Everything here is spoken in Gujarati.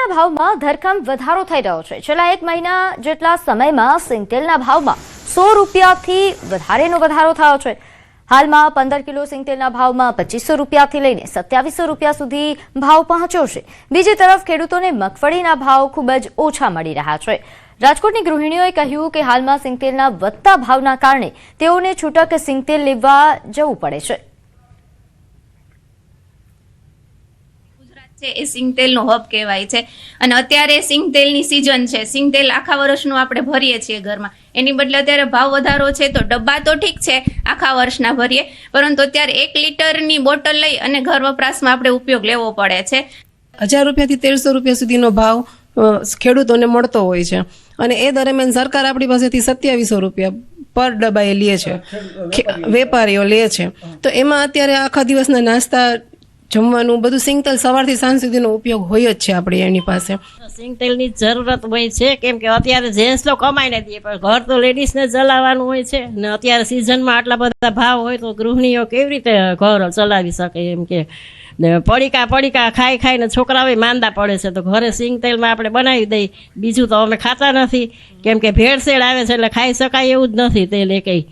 સિંગતેલના ભાવમાં ધરખમ વધારો થઈ રહ્યો છે। છેલ્લા 1 મહિના જેટલા સમયમાં સિંગતેલના ભાવમાં 100 રૂપિયાથી વધારેનો વધારો થયો છે। હાલમાં 15 કિલો સિંગતેલના ભાવમાં 2500 રૂપિયાથી લઈને 2700 રૂપિયા સુધી ભાવ પહોંચ્યો છે। બીજી તરફ ખેડૂતોને મગફળીના ભાવ ખૂબ જ ઓછા મળી રહ્યા છે। રાજકોટની ગૃહિણીઓએ કહ્યું કે હાલમાં સિંગતેલના વધતા ભાવના કારણે તેઓને છૂટક સિંગતેલ લેવા જવું પડે છે। એ સિંગતેલનો હબ કહેવાય છે અને અત્યારે સિંગતેલની સિઝન છે। સિંગતેલ આખા વર્ષનું આપણે ભરીએ છીએ ઘરમાં, એની બદલે અત્યારે ભાવ વધારો છે તો ડબ્બા તો ઠીક છે આખા વર્ષના ભરીએ, પરંતુ અત્યારે 1 લીટરની બોટલ લઈ અને ઘર વપરાશમાં આપણે ઉપયોગ લેવો પડે છે। 1000 રૂપિયાથી 1300 રૂપિયા સુધીનો ભાવ ખેડૂતોને મળતો હોય છે અને એ દરમિયાન સરકાર આપણી પાસેથી 2700 રૂપિયા પર ડબ્બા એ લે છે, વેપારીઓ લે છે। તો એમાં અત્યારે આખા દિવસના નાસ્તા જમવાનું બધું સિંગતેલ સવારથી સાંજ સુધીનો ઉપયોગ હોય જ છે આપણે એની પાસે। સિંગતેલની જરૂરત હોય છે, કેમ કે અત્યારે જેન્ટ્સ તો કમાઈને દે પણ ઘર તો લેડીઝને ચલાવવાનું હોય છે ને અત્યારે સિઝનમાં આટલા બધા ભાવ હોય તો ગૃહિણીઓ કેવી રીતે ઘર ચલાવી શકે એમ કે ને પડીકા ખાઈને છોકરાઓ માંદા પડે છે, તો ઘરે સિંગતેલમાં આપણે બનાવી દઈ। બીજું તો અમે ખાતા નથી કેમ કે ભેળસેળ આવે છે એટલે ખાઈ શકાય એવું જ નથી તેલ એ કંઈ।